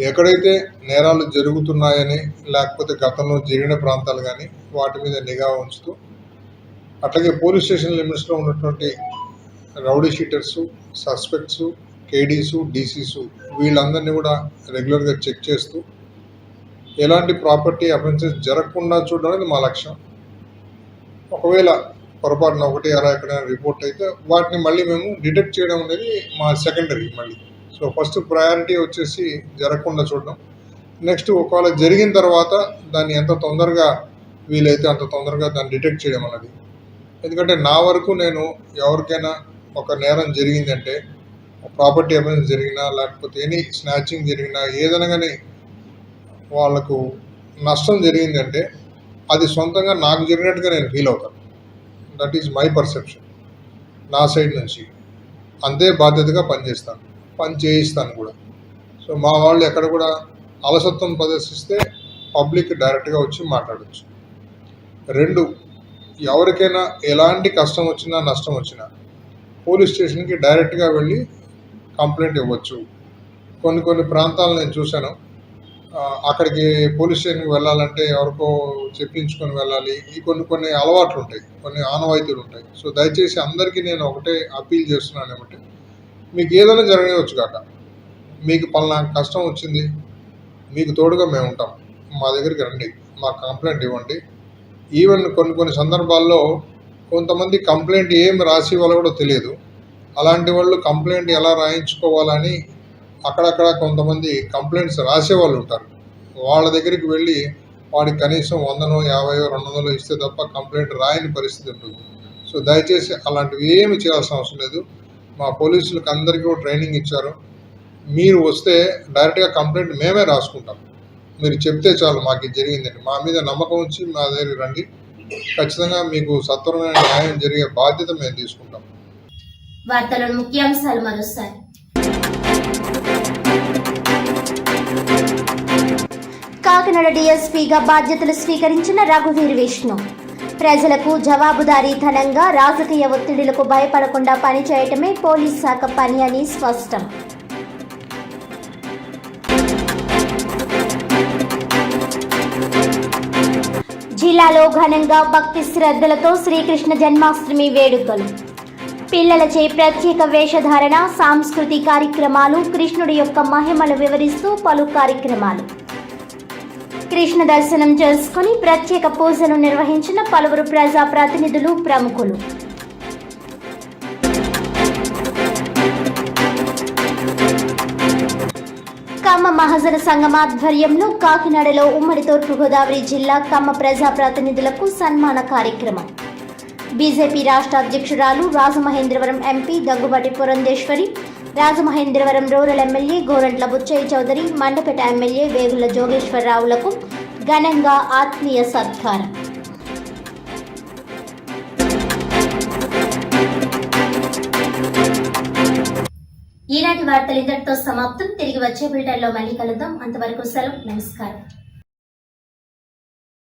ఎక్కడైతే నేరాలు జరుగుతున్నాయని లేకపోతే గతంలో జరిగిన ప్రాంతాలు కానీ వాటి మీద నిఘా ఉంచుతూ, అట్లాగే పోలీస్ స్టేషన్ లిమిట్స్లో ఉన్నటువంటి రౌడీ షీటర్సు, సస్పెక్ట్సు, కేడీసు, డీసీసు వీళ్ళందరినీ కూడా రెగ్యులర్గా చెక్ చేస్తూ ఎలాంటి ప్రాపర్టీ అఫెన్సెస్ జరగకుండా చూడడం అనేది మా లక్ష్యం. ఒకవేళ పొరపాటున 1 ఎక్కడైనా రిపోర్ట్ అయితే వాటిని మళ్ళీ మేము డిటెక్ట్ చేయడం అనేది మా సెకండరీ. మళ్ళీ సో ఫస్ట్ ప్రయారిటీ వచ్చేసి జరగకుండా చూడడం. నెక్స్ట్ ఒకవేళ జరిగిన తర్వాత దాన్ని ఎంత తొందరగా వీలైతే అంత తొందరగా దాన్ని డిటెక్ట్ చేయడం అన్నది. ఎందుకంటే నా వరకు నేను ఎవరికైనా ఒక నేరం జరిగిందంటే, ప్రాపర్టీ అఫెన్స్ జరిగినా లేకపోతే ఎనీ స్నాచింగ్ జరిగినా ఏదైనా కానీ వాళ్ళకు నష్టం జరిగిందంటే అది సొంతంగా నాకు జరిగినట్టుగా నేను ఫీల్ అవుతాను. That is my perception. నా సైడ్ నుంచి అంతే బాధ్యతగా పని చేయిస్తాను కూడా. సో మా వాళ్ళు ఎక్కడ కూడా అలసత్వం ప్రదర్శిస్తే పబ్లిక్ డైరెక్ట్గా వచ్చి మాట్లాడచ్చు. 2, ఎవరికైనా ఎలాంటి కష్టం వచ్చినా నష్టం వచ్చినా పోలీస్ స్టేషన్కి డైరెక్ట్గా వెళ్ళి కంప్లైంట్ ఇవ్వచ్చు. కొన్ని ప్రాంతాలు నేను చూశాను, అక్కడికి పోలీస్ స్టేషన్కి వెళ్ళాలంటే ఎవరికో చెప్పించుకొని వెళ్ళాలి. ఈ కొన్ని అలవాట్లు ఉంటాయి, కొన్ని ఆనవాయితీలు ఉంటాయి. సో దయచేసి అందరికీ నేను ఒకటే అప్పీల్ చేస్తున్నాను ఏమంటే, మీకు ఏదైనా జరగవచ్చు కాక, మీకు పలానా కష్టం వచ్చింది, మీకు తోడుగా మేము ఉంటాం, మా దగ్గరికి రండి, మాకు కంప్లైంట్ ఇవ్వండి. ఈవెన్ కొన్ని సందర్భాల్లో కొంతమంది కంప్లైంట్ ఏం రాసి వాళ్ళు కూడా తెలియదు. అలాంటి వాళ్ళు కంప్లైంట్ ఎలా రాయించుకోవాలని అక్కడక్కడ కొంతమంది కంప్లైంట్స్ రాసేవాళ్ళు ఉంటారు. వాళ్ళ దగ్గరికి వెళ్ళి వాడికి కనీసం 100, 50, 200 ఇస్తే తప్ప కంప్లైంట్ రాయని పరిస్థితి ఉంటుంది. సో దయచేసి అలాంటివి ఏమి చేయాల్సిన అవసరం లేదు. మా పోలీసులకు అందరికీ కూడా ట్రైనింగ్ ఇచ్చారు. మీరు వస్తే డైరెక్ట్గా కంప్లైంట్ మేమే రాసుకుంటాం. మీరు చెప్తే చాలు మాకు ఇది జరిగిందండి, మా మీద నమ్మకం ఉంచి మా దగ్గరికి రండి, ఖచ్చితంగా మీకు సత్వరమైన న్యాయం జరిగే బాధ్యత మేము తీసుకుంటాం. వార్తలోని ముఖ్యాంశాలు మరోసారి. కాకినాడ డీఎస్పీగా బాధ్యతలు స్వీకరించిన రఘువీర్ విష్ణు ప్రజలకు జవాబుదారీతనంగా రాజకీయ ఒత్తిడిలకు భయపడకుండా పనిచేయటమే పోలీస్ శాఖ పని అని స్పష్టం. జిల్లాలో ఘనంగా భక్తి శ్రద్ధలతో శ్రీకృష్ణ జన్మాష్టమి వేడుకలు. పిల్లలచే ప్రత్యేక వేషధారణ, సాంస్కృతిక కార్యక్రమాలు, కృష్ణుడి యొక్క మహిమలు వివరిస్తూ పలు కార్యక్రమాలు. కృష్ణ దర్శనం చేసుకుని ప్రత్యేక పూజలు నిర్వహించిన పలువురు ప్రజాప్రతినిధులు, ప్రముఖులు. కమ్మ మహాజన సంఘం ఆధ్వర్యంలో కాకినాడలో ఉమ్మడి తూర్పుగోదావరి జిల్లా కమ్మ ప్రజాప్రతినిధులకు సన్మాన కార్యక్రమం. బీజేపీ రాష్ట్ర అధ్యక్షురాలు Rajamahendravaram MP Daggubati Purandeswari, Rajamahendravaram rural MLA Gorantla Butchaiah Chowdary, Mandapeta MLA Vegula జోగేశ్వరరావులకు ఘనంగా ఆత్మీయ సత్కారం. ఈనాటి వార్తలు ఇంతటితో సమాప్తం. తిరిగి వచ్చే బులెటిన్లో మళ్ళీ కలుద్దాం. అంతవరకు సెలవు. నమస్కారం.